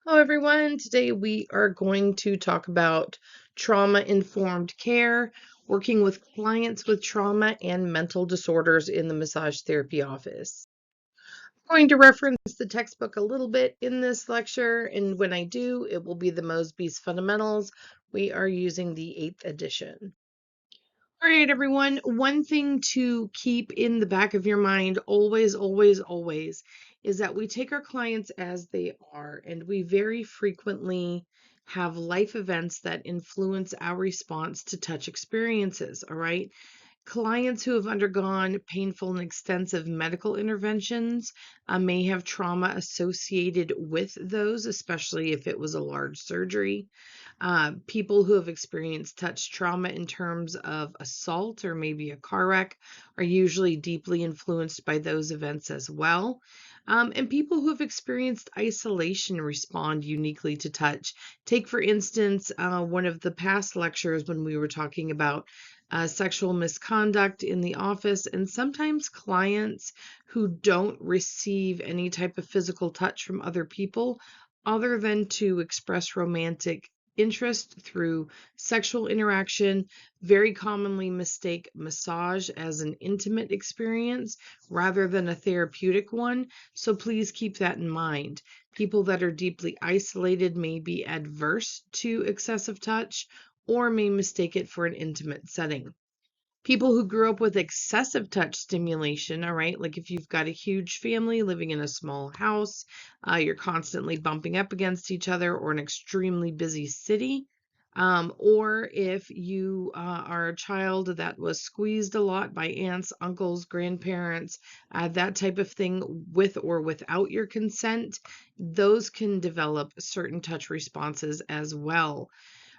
Hello, everyone. Today we are going to talk about trauma-informed care, working with clients with trauma and mental disorders in the massage therapy office. I'm going to reference the textbook a little bit in this lecture, and when I do, it will be the Mosby's Fundamentals. We are using the 8th edition. All right, everyone. One thing to keep in the back of your mind always, always, always is that we take our clients as they are, and we very frequently have life events that influence our response to touch experiences. All right. Clients who have undergone painful and extensive medical interventions may have trauma associated with those, especially if it was a large surgery. People who have experienced touch trauma in terms of assault or maybe a car wreck are usually deeply influenced by those events as well. And people who have experienced isolation respond uniquely to touch. Take, for instance, one of the past lectures when we were talking about sexual misconduct in the office, and sometimes clients who don't receive any type of physical touch from other people other than to express romantic interest through sexual interaction very commonly mistake massage as an intimate experience rather than a therapeutic one. So please keep that in mind. People that are deeply isolated may be adverse to excessive touch or may mistake it for an intimate setting. People who grew up with excessive touch stimulation, all right, like if you've got a huge family living in a small house, you're constantly bumping up against each other, or an extremely busy city, or if you are a child that was squeezed a lot by aunts, uncles, grandparents, that type of thing, with or without your consent, those can develop certain touch responses as well.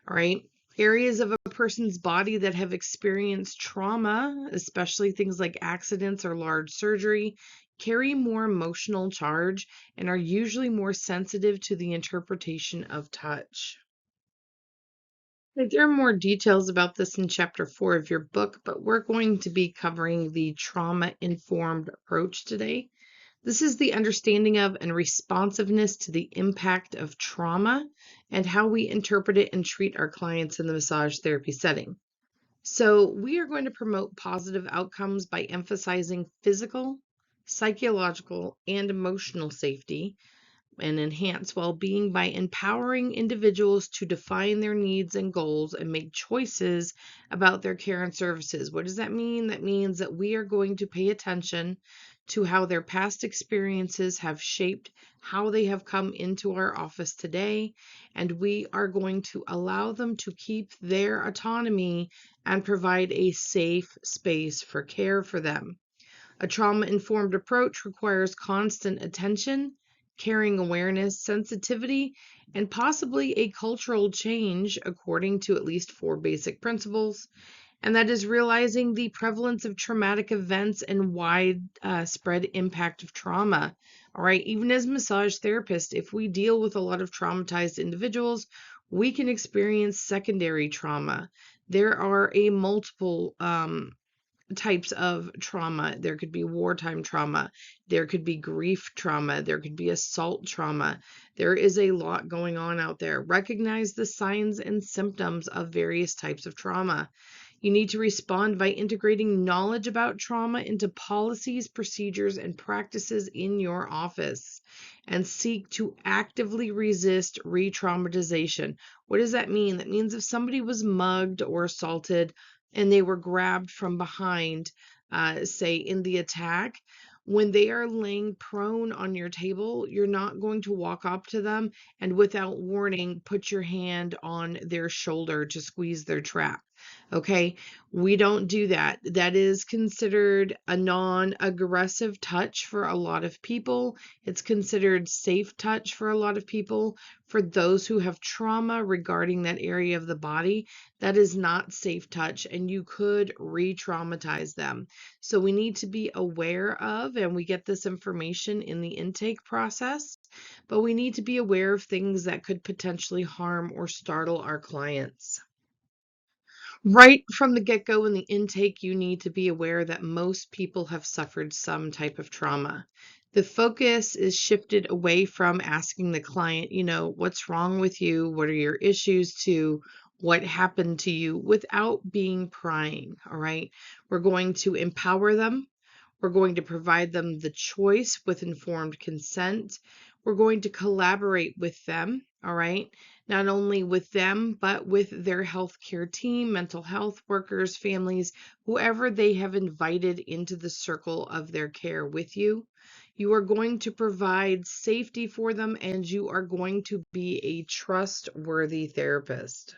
All right. Areas of a person's body that have experienced trauma, especially things like accidents or large surgery, carry more emotional charge and are usually more sensitive to the interpretation of touch. There are more details about this in chapter 4 of your book, but we're going to be covering the trauma-informed approach today. This is the understanding of and responsiveness to the impact of trauma and how we interpret it and treat our clients in the massage therapy setting. So, we are going to promote positive outcomes by emphasizing physical, psychological, and emotional safety, and enhance well-being by empowering individuals to define their needs and goals and make choices about their care and services. What does that mean? That means that we are going to pay attention to how their past experiences have shaped how they have come into our office today, and we are going to allow them to keep their autonomy and provide a safe space for care for them. A trauma-informed approach requires constant attention, caring awareness, sensitivity, and possibly a cultural change according to at least 4 basic principles. And that is realizing the prevalence of traumatic events and widespread impact of trauma. All right, even as massage therapists, if we deal with a lot of traumatized individuals, we can experience secondary trauma. There are a multiple types of trauma. There could be wartime trauma, there could be grief trauma, there could be assault trauma. There is a lot going on out there. Recognize the signs and symptoms of various types of trauma. You need to respond by integrating knowledge about trauma into policies, procedures, and practices in your office, and seek to actively resist re-traumatization. What does that mean? That means if somebody was mugged or assaulted and they were grabbed from behind, say in the attack, when they are laying prone on your table, you're not going to walk up to them and without warning put your hand on their shoulder to squeeze their trap. Okay, we don't do that. That is considered a non-aggressive touch for a lot of people. It's considered safe touch for a lot of people. For those who have trauma regarding that area of the body, that is not safe touch and you could re-traumatize them. So we need to be aware of, and we get this information in the intake process, but we need to be aware of things that could potentially harm or startle our clients. Right from the get-go in the intake, you need to be aware that most people have suffered some type of trauma. The focus is shifted away from asking the client, what's wrong with you? What are your issues, to what happened to you, without being prying. All right. We're going to empower them. We're going to provide them the choice with informed consent. We're going to collaborate with them. All right. Not only with them, but with their healthcare team, mental health workers, families, whoever they have invited into the circle of their care with you. You are going to provide safety for them, and you are going to be a trustworthy therapist.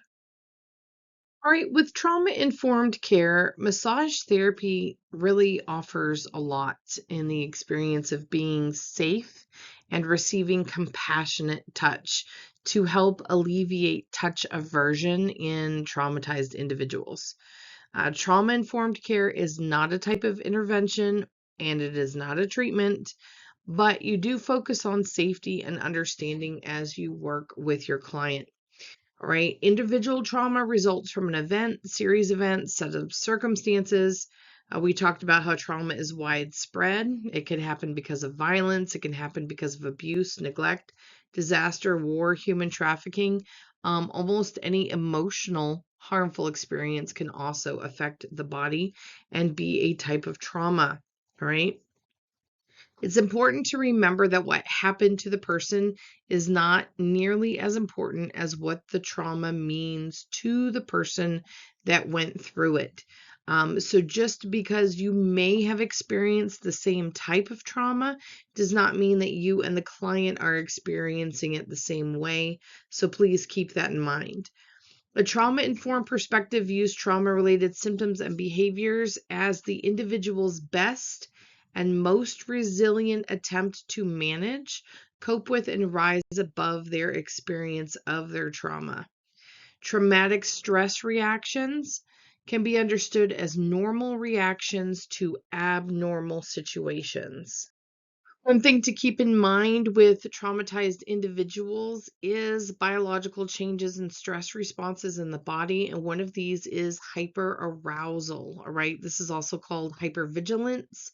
All right, with trauma informed care, massage therapy really offers a lot in the experience of being safe and receiving compassionate touch to help alleviate touch aversion in traumatized individuals. Trauma informed care is not a type of intervention, and it is not a treatment, but you do focus on safety and understanding as you work with your client. All right. Individual trauma results from an event, series of events, set of circumstances. We talked about how trauma is widespread. It can happen because of violence. It can happen because of abuse, neglect, disaster, war, human trafficking. Almost any emotional, harmful experience can also affect the body and be a type of trauma. All right. It's important to remember that what happened to the person is not nearly as important as what the trauma means to the person that went through it. So just because you may have experienced the same type of trauma does not mean that you and the client are experiencing it the same way. So please keep that in mind. A trauma-informed perspective views trauma-related symptoms and behaviors as the individual's best and most resilient attempt to manage, cope with, and rise above their experience of their trauma. Traumatic stress reactions can be understood as normal reactions to abnormal situations. One thing to keep in mind with traumatized individuals is biological changes and stress responses in the body. And one of these is hyperarousal. All right. This is also called hypervigilance.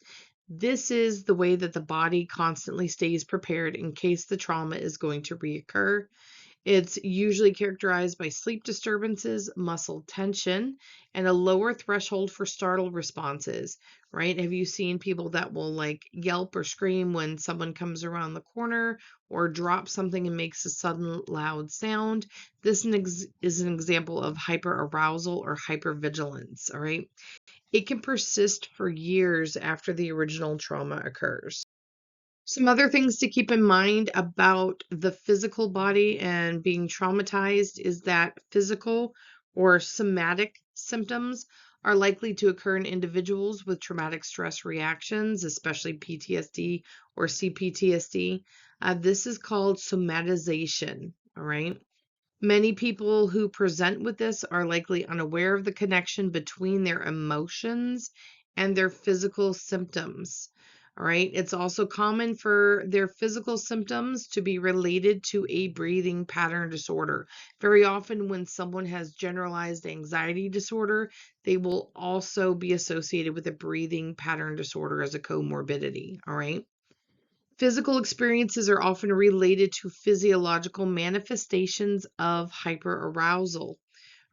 This is the way that the body constantly stays prepared in case the trauma is going to reoccur. It's usually characterized by sleep disturbances, muscle tension, and a lower threshold for startle responses, right? Have you seen people that will like yelp or scream when someone comes around the corner or drop something and makes a sudden loud sound? This is an example of hyperarousal or hypervigilance, all right? It can persist for years after the original trauma occurs. Some other things to keep in mind about the physical body and being traumatized is that physical or somatic symptoms are likely to occur in individuals with traumatic stress reactions, especially PTSD or CPTSD. This is called somatization, all right? Many people who present with this are likely unaware of the connection between their emotions and their physical symptoms. All right. It's also common for their physical symptoms to be related to a breathing pattern disorder. Very often, when someone has generalized anxiety disorder, they will also be associated with a breathing pattern disorder as a comorbidity. All right. Physical experiences are often related to physiological manifestations of hyperarousal.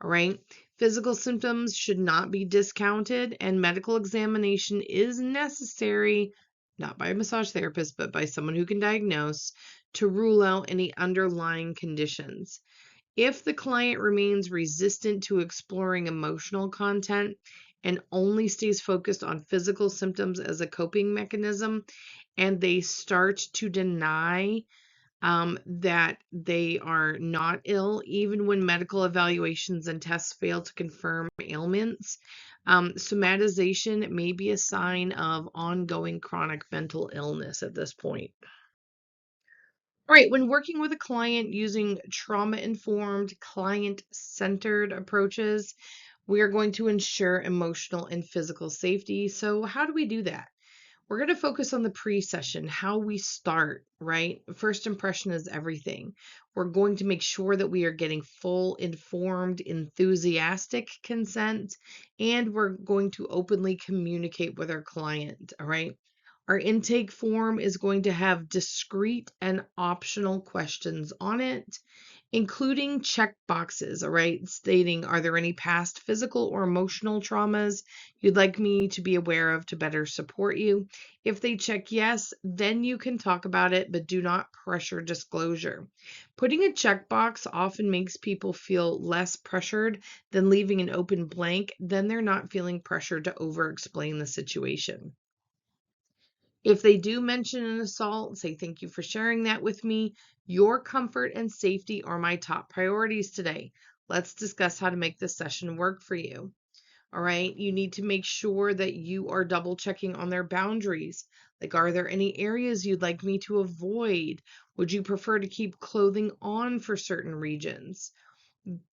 All right. Physical symptoms should not be discounted, and medical examination is necessary, not by a massage therapist, but by someone who can diagnose to rule out any underlying conditions. If the client remains resistant to exploring emotional content and only stays focused on physical symptoms as a coping mechanism, and they start to deny that they are not ill, even when medical evaluations and tests fail to confirm ailments, somatization may be a sign of ongoing chronic mental illness at this point. All right, when working with a client using trauma-informed, client-centered approaches, we are going to ensure emotional and physical safety. So how do we do that? We're going to focus on the pre-session, how we start, right? First impression is everything. We're going to make sure that we are getting full, informed, enthusiastic consent, and we're going to openly communicate with our client, all right? Our intake form is going to have discrete and optional questions on it, including check boxes, all right, stating, are there any past physical or emotional traumas you'd like me to be aware of to better support you? If they check yes, then you can talk about it, but do not pressure disclosure. Putting a checkbox often makes people feel less pressured than leaving an open blank. Then they're not feeling pressured to over explain the situation. If they do mention an assault, say, thank you for sharing that with me. Your comfort and safety are my top priorities today. Let's discuss how to make this session work for you. All right. You need to make sure that you are double checking on their boundaries. Like, are there any areas you'd like me to avoid? Would you prefer to keep clothing on for certain regions?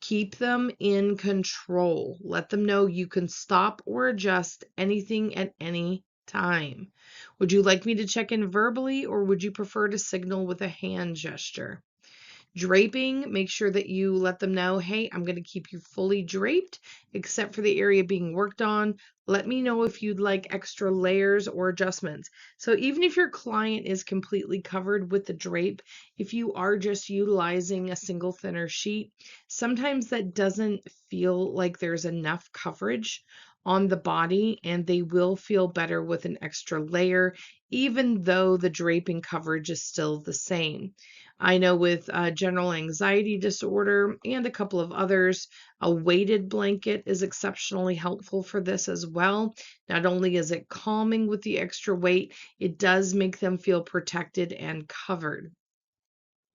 Keep them in control. Let them know you can stop or adjust anything at any time. Would you like me to check in verbally, or would you prefer to signal with a hand gesture? Draping, make sure that you let them know, hey, I'm going to keep you fully draped except for the area being worked on. Let me know if you'd like extra layers or adjustments. So even if your client is completely covered with the drape, if you are just utilizing a single thinner sheet, sometimes that doesn't feel like there's enough coverage on the body, and they will feel better with an extra layer, even though the draping coverage is still the same. I know with general anxiety disorder and a couple of others, a weighted blanket is exceptionally helpful for this as well. Not only is it calming with the extra weight, it does make them feel protected and covered.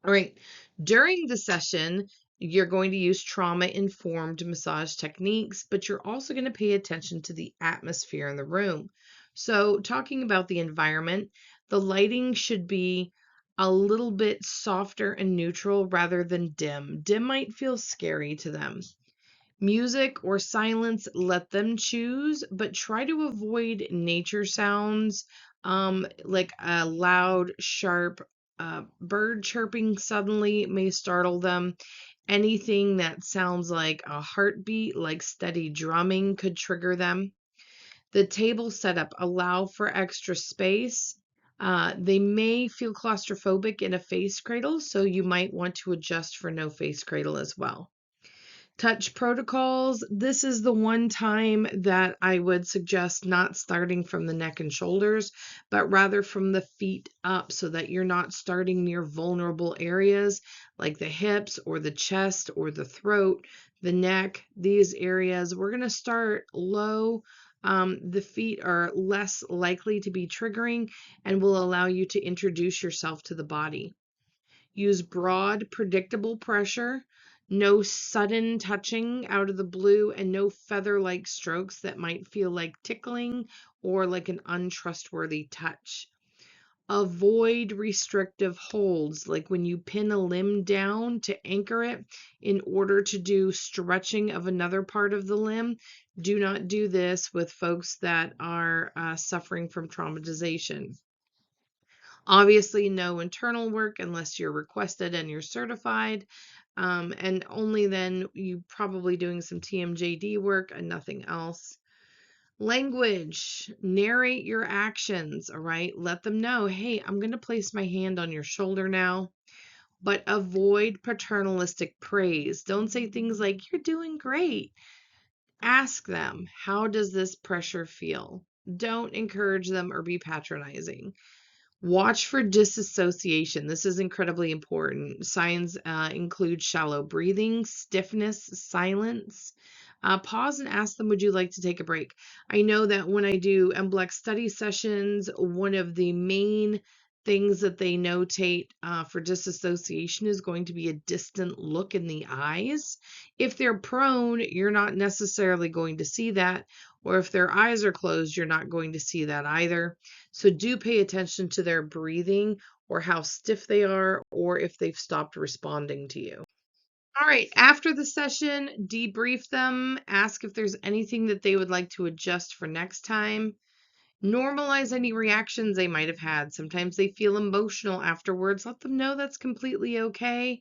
All right, during the session, you're going to use trauma-informed massage techniques, but you're also going to pay attention to the atmosphere in the room. So, talking about the environment, the lighting should be a little bit softer and neutral rather than dim. Dim might feel scary to them. Music or silence, let them choose, but try to avoid nature sounds, like a loud, sharp bird chirping suddenly may startle them. Anything that sounds like a heartbeat, like steady drumming, could trigger them. The table setup, allow for extra space. They may feel claustrophobic in a face cradle, so you might want to adjust for no face cradle as well. Touch protocols, this is the one time that I would suggest not starting from the neck and shoulders, but rather from the feet up, so that you're not starting near vulnerable areas like the hips or the chest or the throat, the neck, these areas. We're going to start low. The feet are less likely to be triggering and will allow you to introduce yourself to the body. Use broad, predictable pressure, no sudden touching out of the blue, and no feather-like strokes that might feel like tickling or like an untrustworthy touch. Avoid restrictive holds, like when you pin a limb down to anchor it in order to do stretching of another part of the limb. Do not do this with folks that are suffering from traumatization. Obviously, no internal work unless you're requested and you're certified. And only then you probably doing some TMJD work and nothing else. Language, narrate your actions, all right? Let them know, hey, I'm going to place my hand on your shoulder now, but avoid paternalistic praise. Don't say things like, you're doing great. Ask them, how does this pressure feel? Don't encourage them or be patronizing. Watch for disassociation. This is incredibly important. Signs include shallow breathing, stiffness, silence. Pause and ask them, would you like to take a break? I know that when I do MBLEX study sessions, one of the main things that they notate for disassociation is going to be a distant look in the eyes. If they're prone, you're not necessarily going to see that, or if their eyes are closed, you're not going to see that either. So do pay attention to their breathing or how stiff they are, or if they've stopped responding to you. All right, after the session, debrief them, ask if there's anything that they would like to adjust for next time. Normalize any reactions they might have had. Sometimes they feel emotional afterwards. Let them know that's completely okay.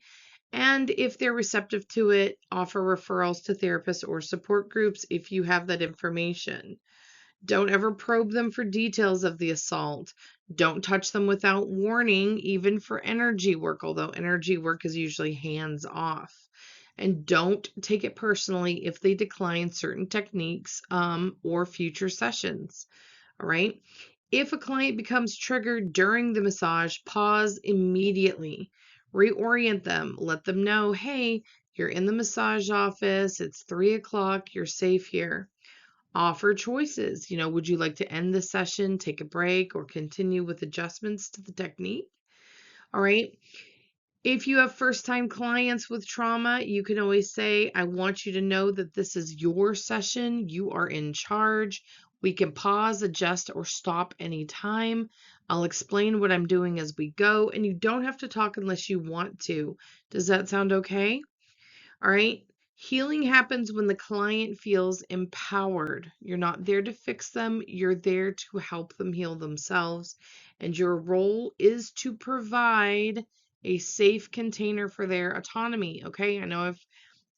And if they're receptive to it, offer referrals to therapists or support groups if you have that information. Don't ever probe them for details of the assault. Don't touch them without warning, even for energy work, although energy work is usually hands off. And don't take it personally if they decline certain techniques or future sessions. All right. If a client becomes triggered during the massage, pause immediately. Reorient them. Let them know, hey, you're in the massage office. It's 3 o'clock. You're safe here. Offer choices. Would you like to end the session, take a break, or continue with adjustments to the technique? All right. If you have first-time clients with trauma, you can always say, I want you to know that this is your session. You are in charge. We can pause, adjust, or stop anytime. I'll explain what I'm doing as we go, and you don't have to talk unless you want to. Does that sound okay? All right. Healing happens when the client feels empowered. You're not there to fix them, you're there to help them heal themselves. And your role is to provide a safe container for their autonomy. Okay. I know I've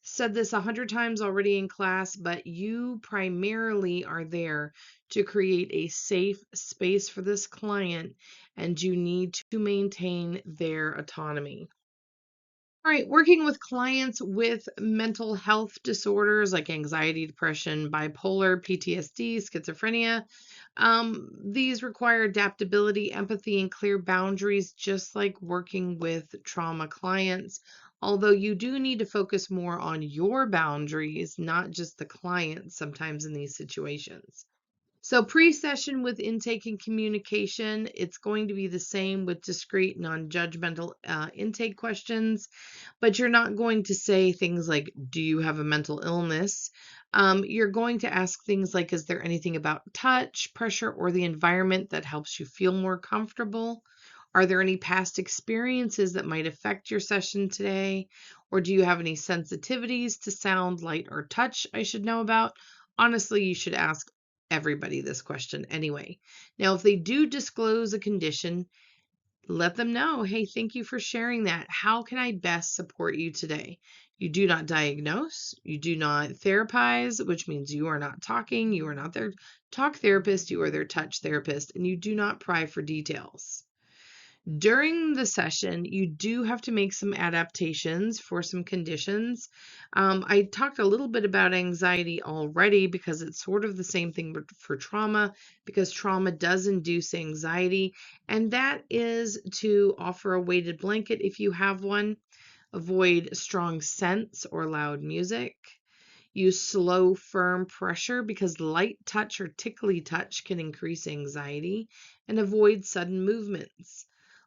said this 100 times already in class, but you primarily are there to create a safe space for this client, and you need to maintain their autonomy. All right, working with clients with mental health disorders like anxiety, depression, bipolar, PTSD, schizophrenia. These require adaptability, empathy, and clear boundaries, just like working with trauma clients. Although you do need to focus more on your boundaries, not just the client, sometimes in these situations. So, pre-session with intake and communication, it's going to be the same with discrete, non-judgmental intake questions, but you're not going to say things like, do you have a mental illness? You're going to ask things like, is there anything about touch, pressure, or the environment that helps you feel more comfortable? Are there any past experiences that might affect your session today? Or do you have any sensitivities to sound, light, or touch I should know about? Honestly, you should ask everybody this question anyway. Now, if they do disclose a condition, let them know, hey, thank you for sharing that. How can I best support you today? You do not diagnose, you do not therapize, which means you are not talking, you are not their talk therapist, you are their touch therapist, and you do not pry for details. During the session, you do have to make some adaptations for some conditions. I talked a little bit about anxiety already because it's sort of the same thing for trauma, because trauma does induce anxiety, and that is to offer a weighted blanket if you have one, avoid strong scents or loud music. Use slow, firm pressure because light touch or tickly touch can increase anxiety, and avoid sudden movements.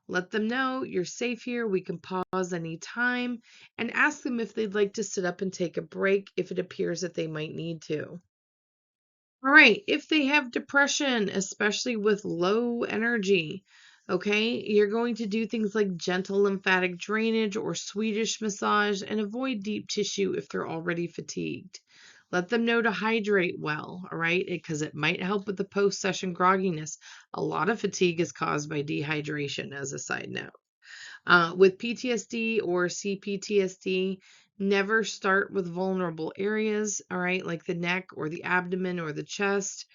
Let them know you're safe here, we can pause anytime, and ask them if they'd like to sit up and take a break if it appears that they might need to. All right, if they have depression, especially with low energy, okay, you're going to do things like gentle lymphatic drainage or Swedish massage and avoid deep tissue if they're already fatigued. Let them know to hydrate well, all right, because it might help with the post-session grogginess. A lot of fatigue is caused by dehydration, as a side note. With PTSD or CPTSD, never start with vulnerable areas, all right, like the neck or the abdomen or the chest.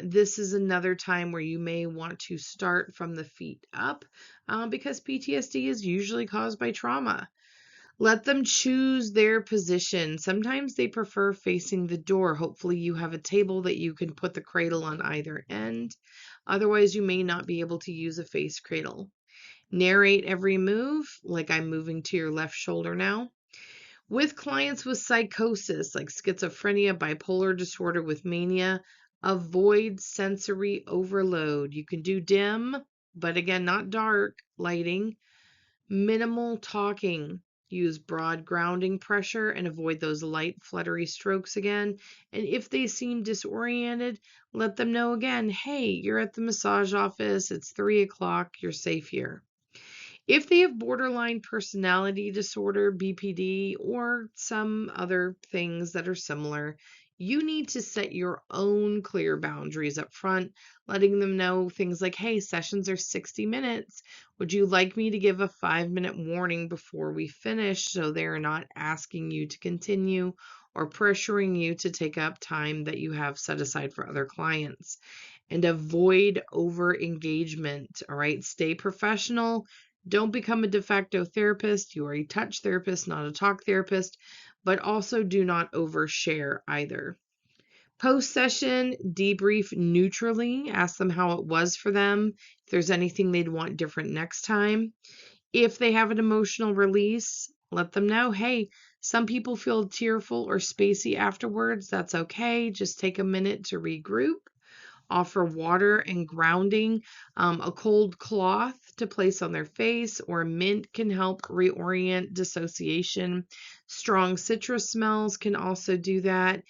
This is another time where you may want to start from the feet up because PTSD is usually caused by trauma. Let them choose their position. Sometimes they prefer facing the door. Hopefully, you have a table that you can put the cradle on either end. Otherwise, you may not be able to use a face cradle. Narrate every move, like I'm moving to your left shoulder now. With clients with psychosis, like schizophrenia, bipolar disorder with mania, avoid sensory overload. You can do dim, but again, not dark lighting. Minimal talking. Use broad grounding pressure and avoid those light, fluttery strokes again. And if they seem disoriented, let them know again, hey, you're at the massage office. It's 3 o'clock. You're safe here. If they have borderline personality disorder, BPD, or some other things that are similar, You need to set your own clear boundaries up front, letting them know things like, hey, sessions are 60 minutes. Would you like me to give a 5-minute warning before we finish so they're not asking you to continue or pressuring you to take up time that you have set aside for other clients? And avoid over engagement. All right. Stay professional. Don't become a de facto therapist. You are a touch therapist, not a talk therapist, but also do not overshare either. Post session, debrief neutrally. Ask them how it was for them. If there's anything they'd want different next time. If they have an emotional release, let them know, hey, some people feel tearful or spacey afterwards. That's okay. Just take a minute to regroup. Offer water and grounding. A cold cloth to place on their face or mint can help reorient dissociation. Strong citrus smells can also do that.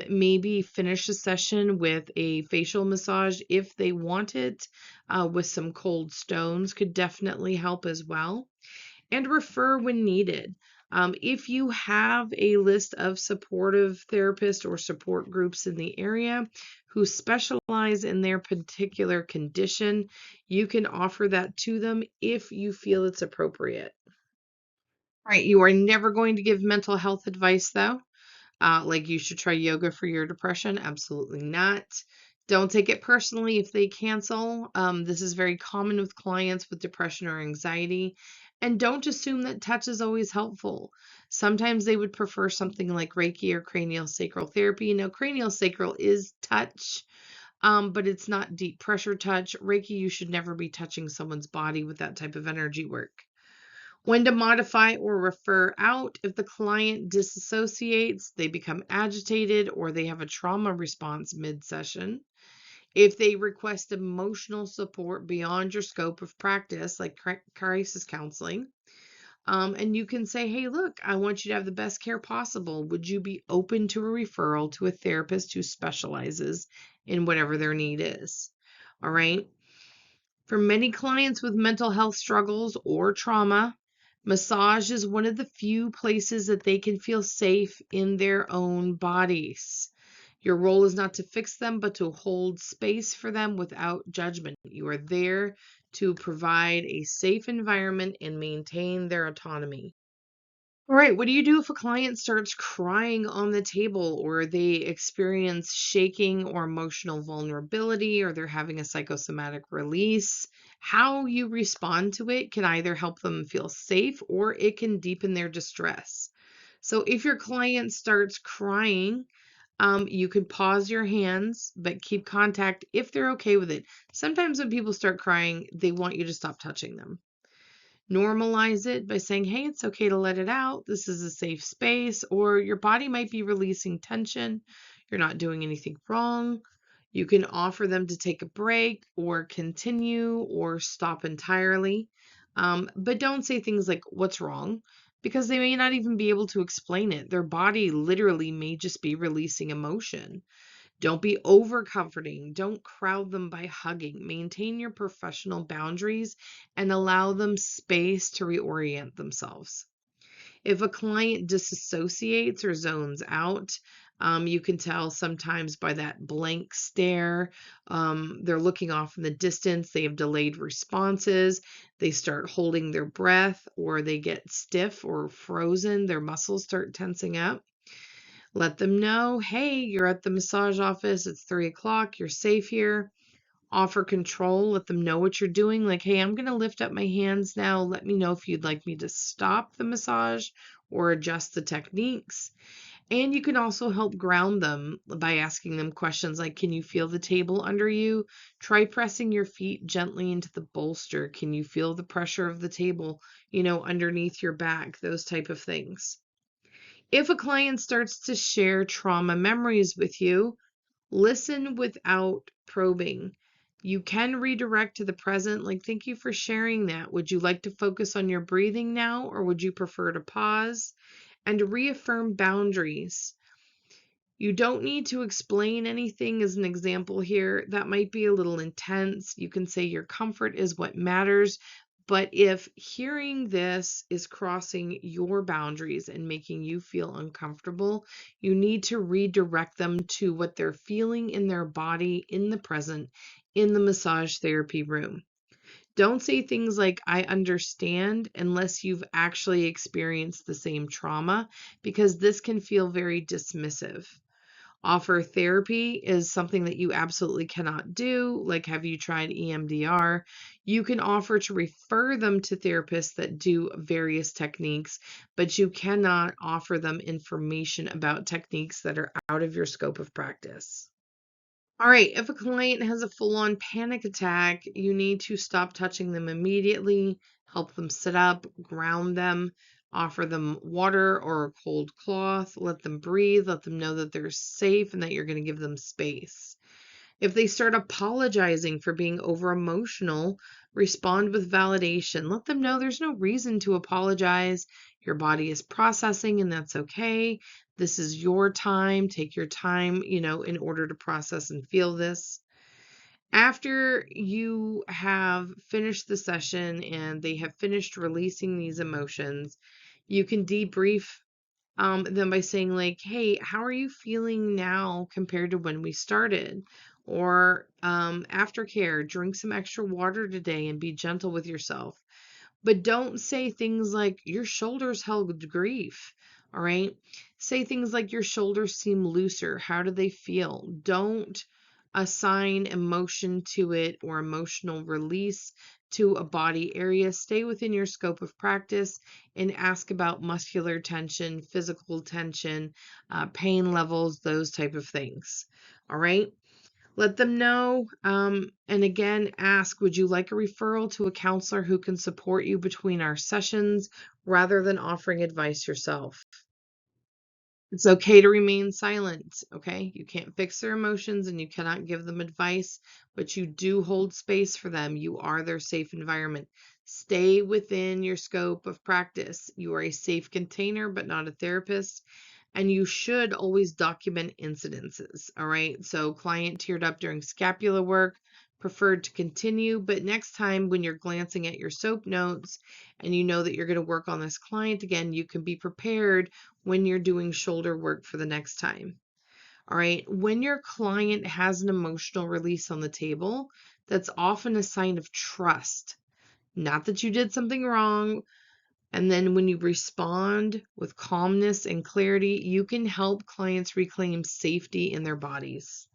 Maybe finish a session with a facial massage if they want it, with some cold stones could definitely help as well. And refer when needed. If you have a list of supportive therapists or support groups in the area who specialize in their particular condition, you can offer that to them if you feel it's appropriate. All right, you are never going to give mental health advice though. Like you should try yoga for your depression. Absolutely not. Don't take it personally if they cancel. This is very common with clients with depression or anxiety. And don't assume that touch is always helpful. Sometimes they would prefer something like Reiki or cranial sacral therapy. Now, cranial sacral is touch, but it's not deep pressure touch. Reiki, you should never be touching someone's body with that type of energy work. When to modify or refer out. If the client disassociates, they become agitated, or they have a trauma response mid-session. If they request emotional support beyond your scope of practice, like crisis counseling, and you can say, hey, look, I want you to have the best care possible. Would you be open to a referral to a therapist who specializes in whatever their need is? All right. For many clients with mental health struggles or trauma, massage is one of the few places that they can feel safe in their own bodies. Your role is not to fix them, but to hold space for them without judgment. You are there to provide a safe environment and maintain their autonomy. All right, what do you do if a client starts crying on the table, or they experience shaking or emotional vulnerability, or they're having a psychosomatic release? How you respond to it can either help them feel safe or it can deepen their distress. So if your client starts crying, you can pause your hands, but keep contact if they're okay with it. Sometimes when people start crying, they want you to stop touching them. Normalize it by saying, hey, it's okay to let it out. This is a safe space, or your body might be releasing tension. You're not doing anything wrong. You can offer them to take a break or continue or stop entirely. But don't say things like, what's wrong? Because they may not even be able to explain it. Their body literally may just be releasing emotion. Don't be over comforting. Don't crowd them by hugging. Maintain your professional boundaries and allow them space to reorient themselves. If a client disassociates or zones out, you can tell sometimes by that blank stare. They're looking off in the distance. They have delayed responses. They start holding their breath, or they get stiff or frozen. Their muscles start tensing up. Let them know, hey, you're at the massage office. It's 3 o'clock. You're safe here. Offer control. Let them know what you're doing. Like, hey, I'm going to lift up my hands now. Let me know if you'd like me to stop the massage or adjust the techniques. And you can also help ground them by asking them questions like, can you feel the table under you? Try pressing your feet gently into the bolster. Can you feel the pressure of the table, underneath your back? Those type of things. If a client starts to share trauma memories with you, listen without probing. You can redirect to the present, like, thank you for sharing that. Would you like to focus on your breathing now, or would you prefer to pause? And reaffirm boundaries. You don't need to explain anything as an example here. That might be a little intense. You can say your comfort is what matters, But if hearing this is crossing your boundaries and making you feel uncomfortable, you need to redirect them to what they're feeling in their body in the present in the massage therapy room. Don't say things like, I understand, unless you've actually experienced the same trauma, because this can feel very dismissive. Offer therapy is something that you absolutely cannot do. Like, have you tried EMDR? You can offer to refer them to therapists that do various techniques, but you cannot offer them information about techniques that are out of your scope of practice. All right, if a client has a full-on panic attack, you need to stop touching them immediately, help them sit up, ground them, offer them water or a cold cloth, let them breathe, let them know that they're safe and that you're going to give them space. If they start apologizing for being over emotional, respond with validation. Let them know there's no reason to apologize. Your body is processing and that's okay. This is your time. Take your time, in order to process and feel this. After you have finished the session and they have finished releasing these emotions, you can debrief them by saying like, hey, how are you feeling now compared to when we started? Or aftercare, drink some extra water today and be gentle with yourself. But don't say things like your shoulders held grief. All right. Say things like your shoulders seem looser. How do they feel? Don't assign emotion to it or emotional release to a body area. Stay within your scope of practice and ask about muscular tension, physical tension, pain levels, those type of things. All right. Let them know, and again, ask, would you like a referral to a counselor who can support you between our sessions rather than offering advice yourself? It's okay to remain silent, okay? You can't fix their emotions and you cannot give them advice, but you do hold space for them. You are their safe environment. Stay within your scope of practice. You are a safe container, but not a therapist. And you should always document incidences, all right? So client teared up during scapula work, preferred to continue, but next time when you're glancing at your SOAP notes and you know that you're going to work on this client again, you can be prepared when you're doing shoulder work for the next time. All right. When your client has an emotional release on the table, that's often a sign of trust. Not that you did something wrong. And then when you respond with calmness and clarity, you can help clients reclaim safety in their bodies.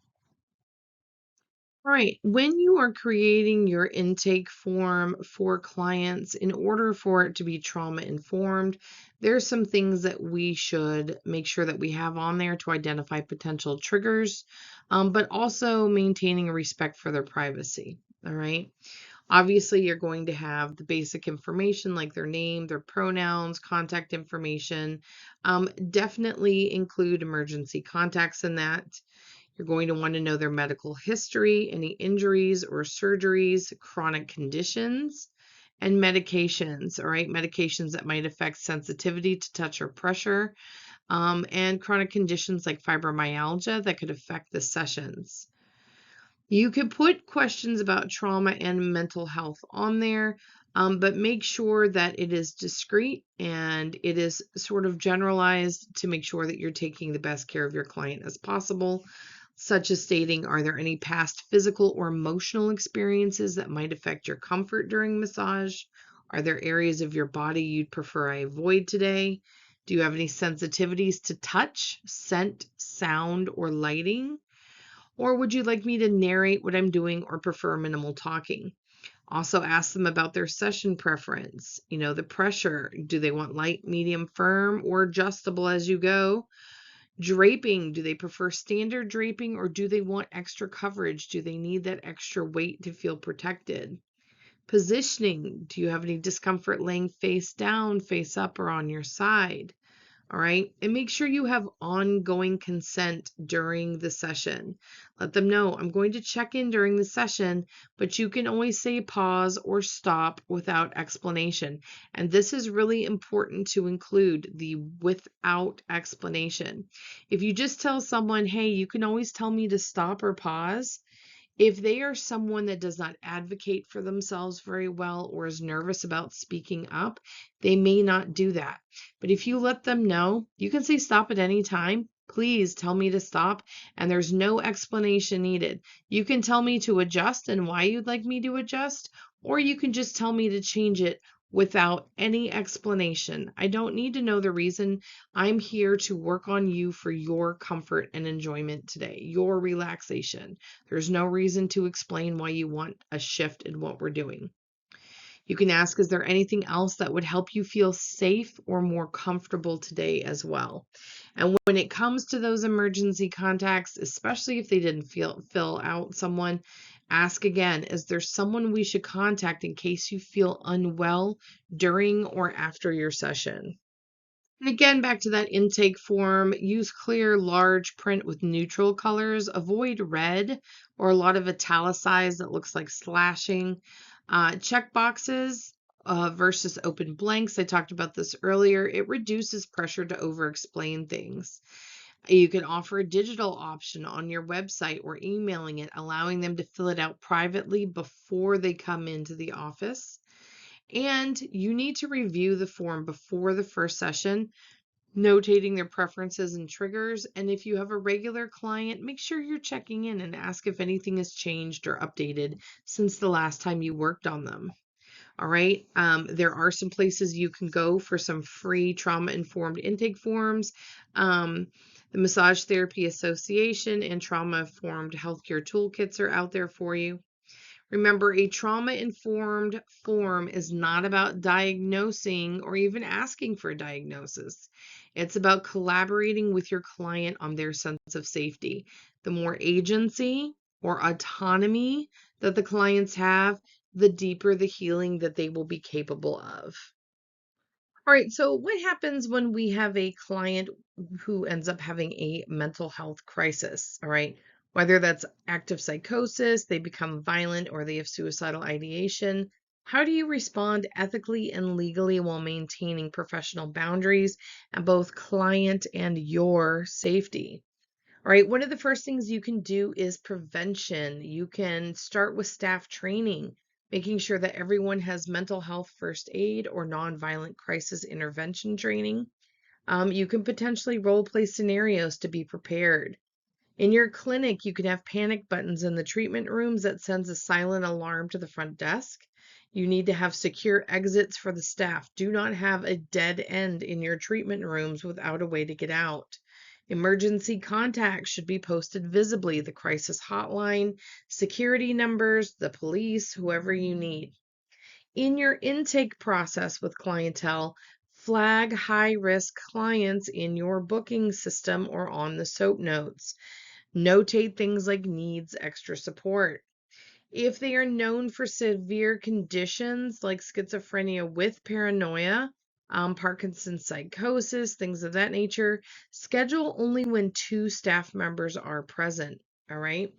All right. When you are creating your intake form for clients, in order for it to be trauma informed, there's some things that we should make sure that we have on there to identify potential triggers, but also maintaining a respect for their privacy. All right. Obviously, you're going to have the basic information like their name, their pronouns, contact information. Definitely include emergency contacts in that. You're going to want to know their medical history, any injuries or surgeries, chronic conditions, and medications, all right? Medications that might affect sensitivity to touch or pressure, and chronic conditions like fibromyalgia that could affect the sessions. You could put questions about trauma and mental health on there, but make sure that it is discreet and it is sort of generalized to make sure that you're taking the best care of your client as possible, such as stating, are there any past physical or emotional experiences that might affect your comfort during massage? Are there areas of your body you'd prefer I avoid today? Do you have any sensitivities to touch, scent, sound, or lighting? Or would you like me to narrate what I'm doing or prefer minimal talking? Also ask them about their session preference. The pressure. Do they want light, medium, firm, or adjustable as you go? Draping. Do they prefer standard draping or do they want extra coverage? Do they need that extra weight to feel protected? Positioning. Do you have any discomfort laying face down, face up, or on your side? All right. And make sure you have ongoing consent during the session. Let them know I'm going to check in during the session, but you can always say pause or stop without explanation. And this is really important to include the without explanation. If you just tell someone, hey, you can always tell me to stop or pause, If they are someone that does not advocate for themselves very well or is nervous about speaking up, they may not do that. But if you let them know, you can say stop at any time. Please tell me to stop, and there's no explanation needed. You can tell me to adjust and why you'd like me to adjust, or you can just tell me to change it without any explanation. I don't need to know the reason. I'm here to work on you for your comfort and enjoyment today, your relaxation. There's no reason to explain why you want a shift in what we're doing. You can ask, is there anything else that would help you feel safe or more comfortable today as well? And when it comes to those emergency contacts, especially if they didn't fill out someone, ask again, is there someone we should contact in case you feel unwell during or after your session? And again, back to that intake form, use clear, large print with neutral colors. Avoid red or a lot of italicized that looks like slashing. Check boxes versus open blanks. I talked about this earlier. It reduces pressure to over-explain things. You can offer a digital option on your website or emailing it, allowing them to fill it out privately before they come into the office. And you need to review the form before the first session, notating their preferences and triggers. And if you have a regular client, make sure you're checking in and ask if anything has changed or updated since the last time you worked on them. All right. There are some places you can go for some free trauma-informed intake forms. The Massage Therapy Association and Trauma-Informed Healthcare Toolkits are out there for you. Remember, a trauma-informed form is not about diagnosing or even asking for a diagnosis. It's about collaborating with your client on their sense of safety. The more agency or autonomy that the clients have, the deeper the healing that they will be capable of. All right, so what happens when we have a client who ends up having a mental health crisis? All right, whether that's active psychosis, they become violent, or they have suicidal ideation. How do you respond ethically and legally while maintaining professional boundaries and both client and your safety? All right, one of the first things you can do is prevention. You can start with staff training, making sure that everyone has mental health first aid or nonviolent crisis intervention training. You can potentially role play scenarios to be prepared. In your clinic, you can have panic buttons in the treatment rooms that sends a silent alarm to the front desk. You need to have secure exits for the staff. Do not have a dead end in your treatment rooms without a way to get out. Emergency contacts should be posted visibly, the crisis hotline, security numbers, the police, whoever you need. In your intake process with clientele, flag high-risk clients in your booking system or on the SOAP notes. Notate things like needs extra support. If they are known for severe conditions like schizophrenia with paranoia, Parkinson's psychosis, things of that nature, schedule only when 2 staff members are present. All right.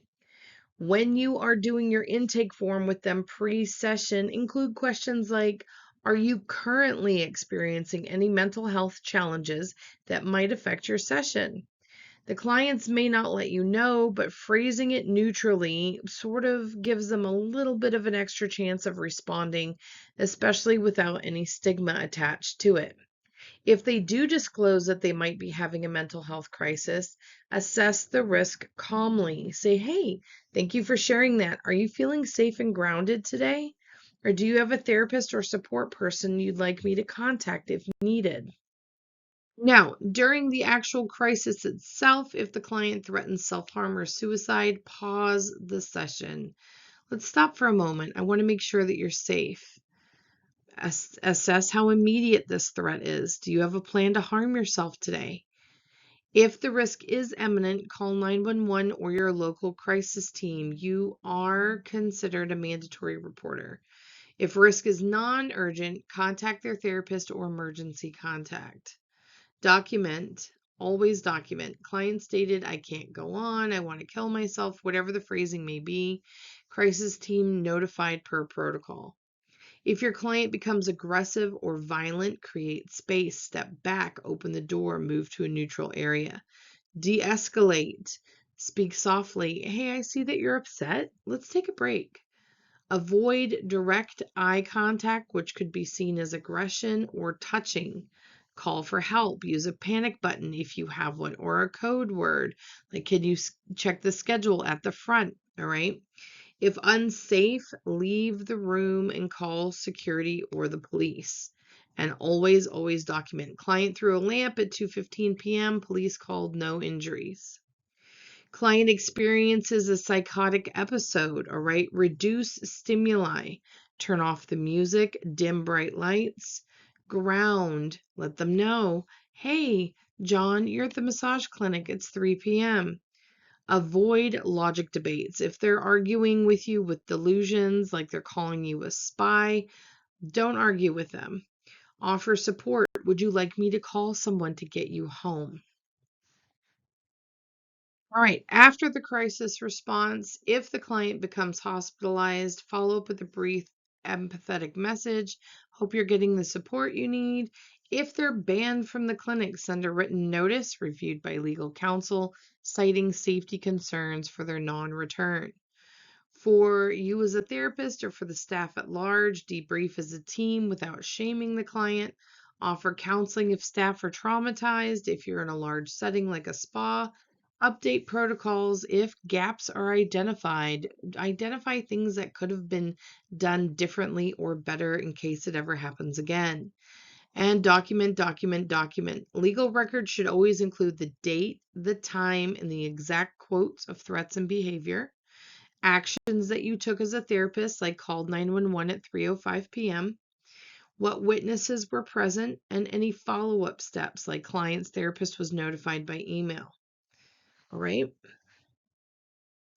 When you are doing your intake form with them pre-session, include questions like, are you currently experiencing any mental health challenges that might affect your session? The clients may not let you know, but phrasing it neutrally sort of gives them a little bit of an extra chance of responding, especially without any stigma attached to it. If they do disclose that they might be having a mental health crisis, assess the risk calmly. Say, hey, thank you for sharing that. Are you feeling safe and grounded today? Or do you have a therapist or support person you'd like me to contact if needed? Now, during the actual crisis itself, if the client threatens self-harm or suicide, pause the session. Let's stop for a moment. I want to make sure that you're safe. Assess how immediate this threat is. Do you have a plan to harm yourself today? If the risk is imminent, call 911 or your local crisis team. You are considered a mandatory reporter. If risk is non-urgent, contact their therapist or emergency contact. Document, always document. Client stated, I can't go on, I want to kill myself, whatever the phrasing may be. Crisis team notified per protocol. If your client becomes aggressive or violent, create space, step back, open the door, move to a neutral area. De-escalate. Speak softly. Hey, I see that you're upset. Let's take a break. Avoid direct eye contact, which could be seen as aggression or touching. Call for help. Use a panic button if you have one, or a code word. Like, can you check the schedule at the front? All right. If unsafe, leave the room and call security or the police. And always document. Client threw a lamp at 2:15 p.m. Police called, no injuries. Client experiences a psychotic episode, all right? Reduce stimuli. Turn off the music, dim bright lights. Ground. Let them know, hey, John, you're at the massage clinic. It's 3 p.m. Avoid logic debates. If they're arguing with you with delusions, like they're calling you a spy, don't argue with them. Offer support. Would you like me to call someone to get you home? All right, after the crisis response, if the client becomes hospitalized, follow up with a brief, empathetic message. Hope you're getting the support you need. If they're banned from the clinic, send a written notice reviewed by legal counsel, citing safety concerns for their non-return. For you as a therapist or for the staff at large, debrief as a team without shaming the client. Offer counseling if staff are traumatized. If you're in a large setting like a spa, update protocols if gaps are identified. Identify things that could have been done differently or better in case it ever happens again. And document. Legal records should always include the date, the time, and the exact quotes of threats and behavior. Actions that you took as a therapist, like called 911 at 3:05 p.m., what witnesses were present, and any follow-up steps, like client's therapist was notified by email. All right.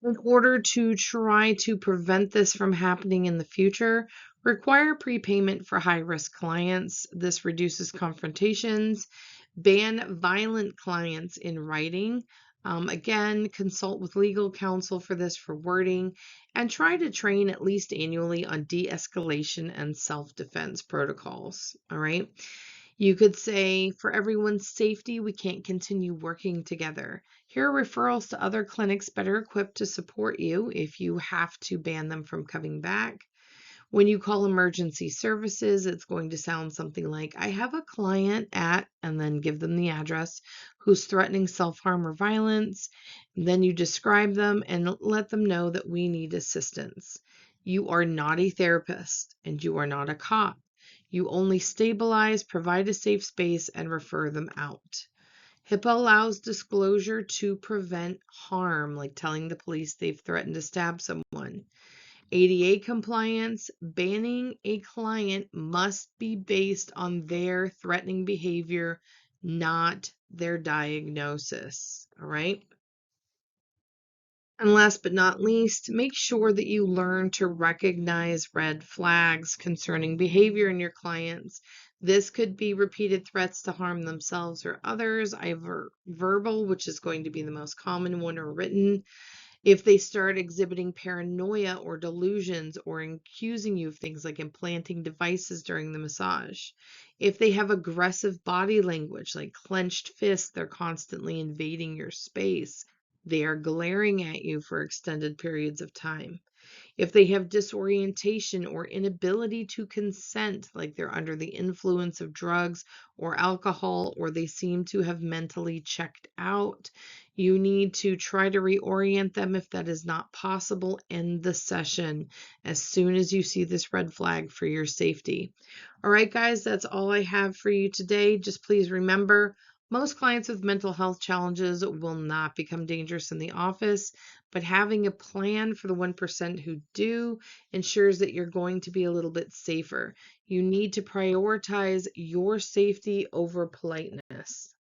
In order to try to prevent this from happening in the future, require prepayment for high-risk clients. This reduces confrontations. Ban violent clients in writing. Again, consult with legal counsel for this for wording, and try to train at least annually on de-escalation and self-defense protocols. All right. You could say, for everyone's safety, we can't continue working together. Here are referrals to other clinics better equipped to support you if you have to ban them from coming back. When you call emergency services, it's going to sound something like, I have a client at, and then give them the address, who's threatening self-harm or violence. Then you describe them and let them know that we need assistance. You are not a therapist and you are not a cop. You only stabilize, provide a safe space, and refer them out. HIPAA allows disclosure to prevent harm, like telling the police they've threatened to stab someone. ADA compliance, banning a client must be based on their threatening behavior, not their diagnosis. All right. And last but not least, make sure that you learn to recognize red flags concerning behavior in your clients. This could be repeated threats to harm themselves or others, either verbal, which is going to be the most common one, or written. If they start exhibiting paranoia or delusions or accusing you of things like implanting devices during the massage. If they have aggressive body language like clenched fists, they're constantly invading your space. They are glaring at you for extended periods of time. If they have disorientation or inability to consent, like they're under the influence of drugs or alcohol, or they seem to have mentally checked out, you need to try to reorient them. If that is not possible, end the session as soon as you see this red flag for your safety. All right, guys, that's all I have for you today. Just please remember, most clients with mental health challenges will not become dangerous in the office, but having a plan for the 1% who do ensures that you're going to be a little bit safer. You need to prioritize your safety over politeness.